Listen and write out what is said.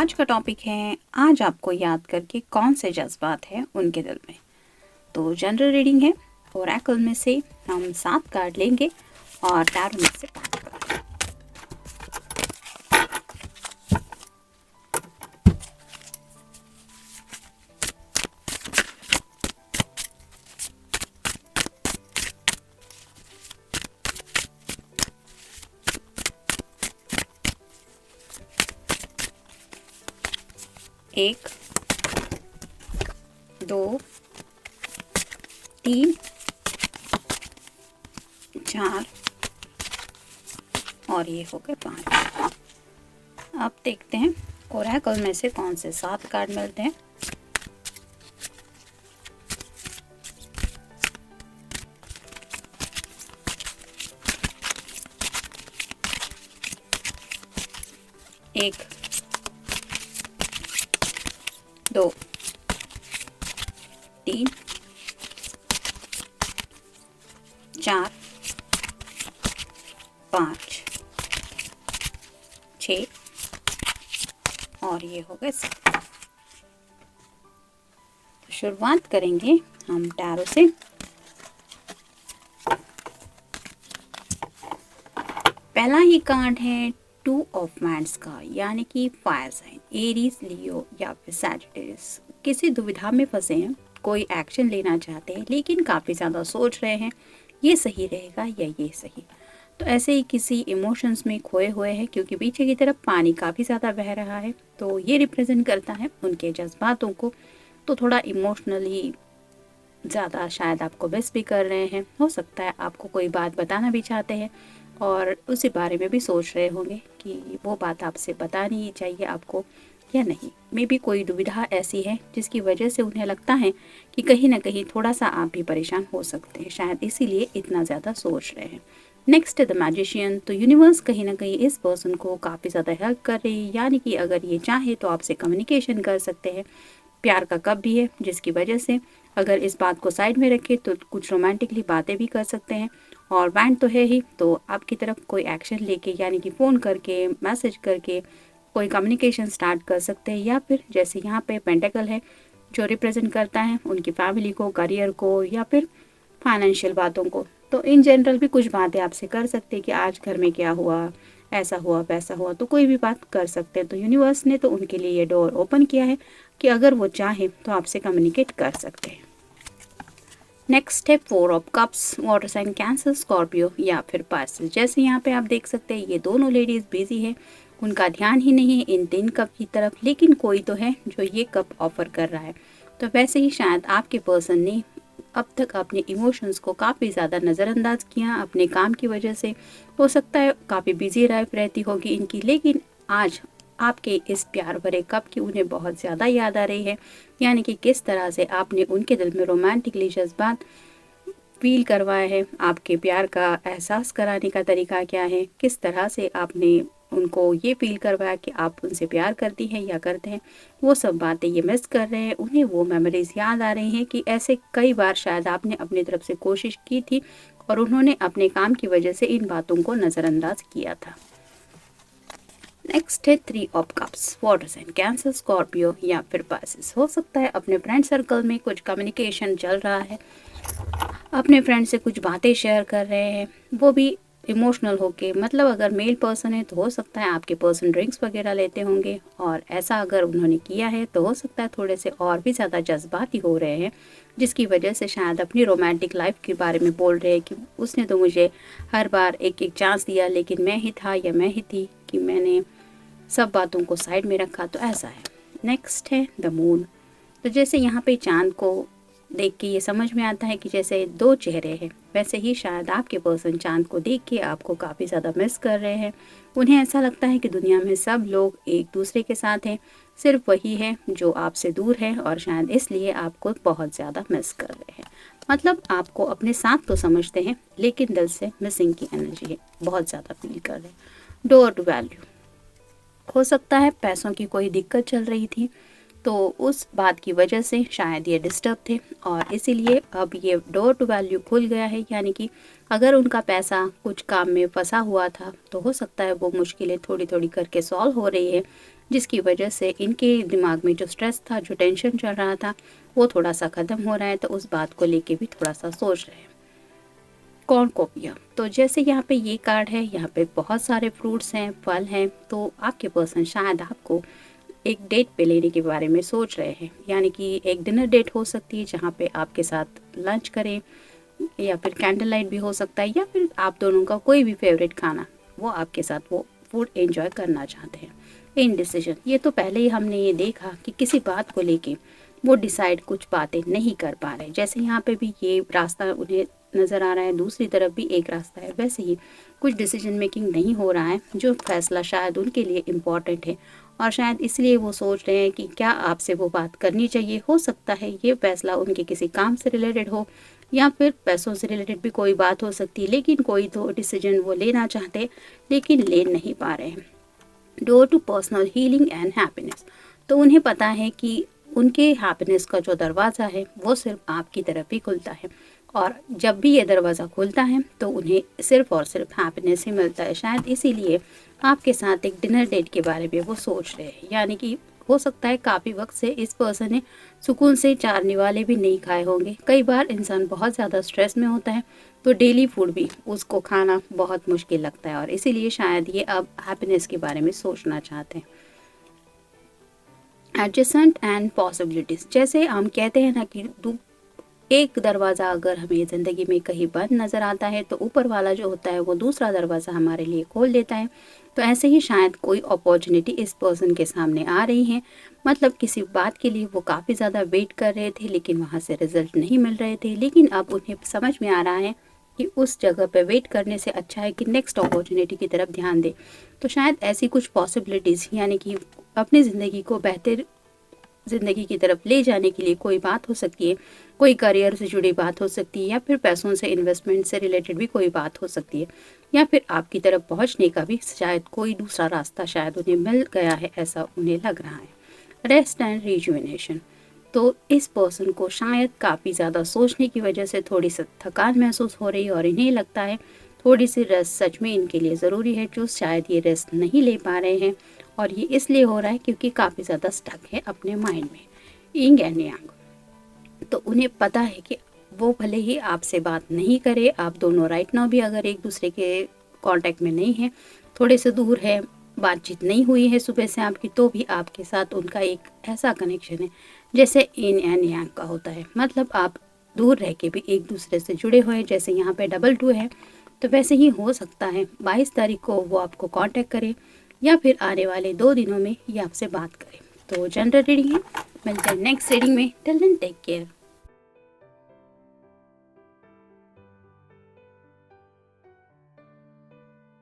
आज का टॉपिक है, आज आपको याद करके कौन से जज्बात हैं उनके दिल में। तो जनरल रीडिंग है, ओरेकल में से हम 7 कार्ड लेंगे और टैरो में से 5 कार्ड। एक, 2, 3, 4 और ये हो गए 5। अब देखते हैं ओरेकल में से कौन से 7 कार्ड मिलते हैं। एक, 2, 3, 4, 5, 6 और ये हो गए 7। तो शुरुआत करेंगे हम टैरो से। पहला ही कार्ड है 2 ऑफ वांड्स का, यानी कि फायर साइन, एरीज, लियो या फिर सैजिटेरियस। किसी दुविधा में फंसे हैं, कोई एक्शन लेना चाहते हैं लेकिन काफ़ी ज़्यादा सोच रहे हैं ये सही रहेगा या ये सही। तो ऐसे ही किसी इमोशंस में खोए हुए हैं, क्योंकि पीछे की तरफ पानी काफ़ी ज़्यादा बह रहा है। तो ये रिप्रेजेंट करता है उनके जज्बातों को। तो थोड़ा इमोशनली ज़्यादा शायद आपको मिस भी कर रहे हैं। हो सकता है आपको कोई बात बताना भी चाहते हैं और उसी बारे में भी सोच रहे होंगे कि वो बात आपसे बतानी चाहिए आपको या नहीं। मे बी कोई दुविधा ऐसी है जिसकी वजह से उन्हें लगता है कि कहीं ना कहीं थोड़ा सा आप भी परेशान हो सकते हैं, शायद इसीलिए इतना ज़्यादा सोच रहे हैं। Next the magician. तो यूनिवर्स कहीं ना कहीं इस पर्सन को काफ़ी ज़्यादा हेल्प कर रही है, यानी कि अगर ये चाहे तो आपसे कम्युनिकेशन कर सकते हैं। प्यार का कप भी है, जिसकी वजह से अगर इस बात को साइड में रखें तो कुछ रोमांटिकली बातें भी कर सकते हैं। और बैंड तो है ही, तो आपकी तरफ कोई एक्शन लेके, यानी कि फ़ोन करके, मैसेज करके कोई कम्युनिकेशन स्टार्ट कर सकते हैं। या फिर जैसे यहाँ पे पेंटेकल है जो रिप्रेजेंट करता है उनकी फैमिली को, करियर को या फिर फाइनेंशियल बातों को। तो इन जनरल भी कुछ बातें आपसे कर सकते हैं कि आज घर में क्या हुआ, ऐसा हुआ वैसा हुआ, तो कोई भी बात कर सकते हैं। तो यूनिवर्स ने तो उनके लिए ये डोर ओपन किया है कि अगर वो चाहे तो आपसे कम्युनिकेट कर सकते हैं। नेक्स्ट है 4 of cups, water sign, Cancer, Scorpio या फिर पाइसेस। जैसे यहाँ पे आप देख सकते हैं ये दोनों लेडीज बिजी है, उनका ध्यान ही नहीं है इन 3 कप की तरफ, लेकिन कोई तो है जो ये कप ऑफर कर रहा है। तो वैसे ही शायद आपके पर्सन ने अब तक अपने इमोशंस को काफ़ी ज़्यादा नज़रअंदाज किया अपने काम की वजह से। हो सकता है काफ़ी बिजी लाइफ रहती होगी इनकी, लेकिन आज आपके इस प्यार भरे कप की उन्हें बहुत ज़्यादा याद आ रही है। यानी कि किस तरह से आपने उनके दिल में रोमांटिकली जज्बात फील करवाया है, आपके प्यार का एहसास कराने का तरीका क्या है, किस तरह से आपने उनको ये फील करवाया कि आप उनसे प्यार करती हैं या करते हैं। वो सब बातें ये मिस कर रहे हैं, उन्हें वो मेमोरीज याद आ रही हैं कि ऐसे कई बार शायद आपने अपनी तरफ से कोशिश की थी और उन्होंने अपने काम की वजह से इन बातों को नज़रअंदाज किया था। नेक्स्ट है 3 of cups, water sign, Cancer, Scorpio या फिर पाइसेस। हो सकता है अपने फ्रेंड सर्कल में कुछ कम्युनिकेशन चल रहा है, अपने फ्रेंड से कुछ बातें शेयर कर रहे हैं, वो भी इमोशनल होके। मतलब अगर मेल पर्सन है तो हो सकता है आपके पर्सन ड्रिंक्स वगैरह लेते होंगे, और ऐसा अगर उन्होंने किया है तो हो सकता है थोड़े से और भी ज़्यादा जज्बाती हो रहे हैं, जिसकी वजह से शायद अपनी रोमांटिक लाइफ के बारे में बोल रहे हैं कि उसने तो मुझे हर बार एक एक चांस दिया, लेकिन मैं ही था या मैं ही थी कि मैंने सब बातों को साइड में रखा। तो ऐसा है। नेक्स्ट है द मून। तो जैसे यहाँ पे चांद को देख के ये समझ में आता है कि जैसे 2 चेहरे हैं, वैसे ही शायद आपके पर्सन चांद को देख के आपको काफ़ी ज़्यादा मिस कर रहे हैं। उन्हें ऐसा लगता है कि दुनिया में सब लोग एक दूसरे के साथ हैं, सिर्फ वही है जो आपसे दूर है, और शायद इसलिए आपको बहुत ज़्यादा मिस कर रहे हैं। मतलब आपको अपने साथ तो समझते हैं, लेकिन दिल से मिसिंग की एनर्जी है, बहुत ज़्यादा फील कर रहे हैं। Door to value. हो सकता है पैसों की कोई दिक्कत चल रही थी, तो उस बात की वजह से शायद ये डिस्टर्ब थे और इसीलिए अब ये डोर टू वैल्यू खुल गया है। यानी कि अगर उनका पैसा कुछ काम में फंसा हुआ था तो हो सकता है वो मुश्किलें थोड़ी थोड़ी करके सॉल्व हो रही है, जिसकी वजह से इनके दिमाग में जो स्ट्रेस था, जो टेंशन चल रहा था, वो थोड़ा सा ख़त्म हो रहा है। तो उस बात को लेके भी थोड़ा सा सोच रहे हैं। कॉर्नकोपिया, तो जैसे यहाँ पे ये कार्ड है, यहाँ पे बहुत सारे फ्रूट्स हैं, फल हैं। तो आपके पर्सन शायद आपको एक डेट पे लेने के बारे में सोच रहे हैं। यानी कि एक डिनर डेट हो सकती है जहाँ पे आपके साथ लंच करें, या फिर कैंडल लाइट भी हो सकता है, या फिर आप दोनों का कोई भी फेवरेट खाना वो आपके साथ वो फूड एंजॉय करना चाहते हैं। इनडिसीजन, ये तो पहले ही हमने ये देखा कि किसी बात को लेके वो डिसाइड कुछ बातें नहीं कर पा रहे। जैसे यहाँ पे भी ये रास्ता उन्हें नज़र आ रहा है, दूसरी तरफ भी एक रास्ता है, वैसे ही कुछ डिसीजन मेकिंग नहीं हो रहा है, जो फैसला शायद उनके लिए इम्पॉर्टेंट है और शायद इसलिए वो सोच रहे हैं कि क्या आपसे वो बात करनी चाहिए। हो सकता है ये फैसला उनके किसी काम से रिलेटेड हो या फिर पैसों से रिलेटेड भी कोई बात हो सकती है, लेकिन कोई तो डिसीजन वो लेना चाहते लेकिन ले नहीं पा रहे हैं। Door to personal healing and happiness, तो उन्हें पता है कि उनके हैप्पीनेस का जो दरवाज़ा है वो सिर्फ आपकी तरफ ही खुलता है और जब भी ये दरवाज़ा खुलता है तो उन्हें सिर्फ और सिर्फ हैप्पीनेस ही मिलता है। शायद इसीलिए आपके साथ एक डिनर डेट के बारे में वो सोच रहे हैं। यानी कि हो सकता है काफ़ी वक्त से इस पर्सन ने सुकून से 4 निवाले भी नहीं खाए होंगे। कई बार इंसान बहुत ज़्यादा स्ट्रेस में होता है तो डेली फूड भी उसको खाना बहुत मुश्किल लगता है और इसीलिए शायद ये अब हैप्पीनेस के बारे में सोचना चाहते हैं। एडजेसेंट एंड पॉसिबिलिटीज़, जैसे हम कहते हैं ना कि एक दरवाज़ा अगर हमें ज़िंदगी में कहीं बंद नज़र आता है तो ऊपर वाला जो होता है वो दूसरा दरवाज़ा हमारे लिए खोल देता है। तो ऐसे ही शायद कोई अपॉर्चुनिटी इस पर्सन के सामने आ रही है। मतलब किसी बात के लिए वो काफ़ी ज़्यादा वेट कर रहे थे लेकिन वहाँ से रिजल्ट नहीं मिल रहे थे, लेकिन अब उन्हें समझ में आ रहा है कि उस जगह पे वेट करने से अच्छा है कि नेक्स्ट अपॉर्चुनिटी की तरफ ध्यान दें। तो शायद ऐसी कुछ पॉसिबिलिटीज़, यानी कि अपनी ज़िंदगी को बेहतर ज़िंदगी की तरफ ले जाने के लिए कोई बात हो सकती है, कोई करियर से जुड़ी बात हो सकती है, या फिर पैसों से, इन्वेस्टमेंट से रिलेटेड भी कोई बात हो सकती है, या फिर आपकी तरफ पहुंचने का भी शायद कोई दूसरा रास्ता शायद उन्हें मिल गया है, ऐसा उन्हें लग रहा है। रेस्ट एंड रिजुविनेशन, तो इस पर्सन को शायद काफ़ी ज़्यादा सोचने की वजह से थोड़ी सी थकान महसूस हो रही है और इन्हें लगता है थोड़ी सी रेस्ट सच में इनके लिए ज़रूरी है, जो शायद ये रेस्ट नहीं ले पा रहे हैं। और ये इसलिए हो रहा है क्योंकि काफ़ी ज़्यादा स्टक है अपने माइंड में। यिंग एंड यांग, तो उन्हें पता है कि वो भले ही आपसे बात नहीं करे, आप दोनों राइट नाउ भी अगर एक दूसरे के कांटेक्ट में नहीं हैं, थोड़े से दूर है, बातचीत नहीं हुई है सुबह से आपकी, तो भी आपके साथ उनका एक ऐसा कनेक्शन है जैसे इन एंड यांग का होता है। मतलब आप दूर रह के भी एक दूसरे से जुड़े हुए हैं। जैसे यहाँ पे डबल 2 है तो वैसे ही हो सकता है 22 तारीख को वो आपको कांटेक्ट करे या फिर आने वाले 2 दिनों में ये आपसे बात करें। तो जनरल रीडिंग है, मिलते हैं नेक्स्ट रीडिंग में। Till then take care.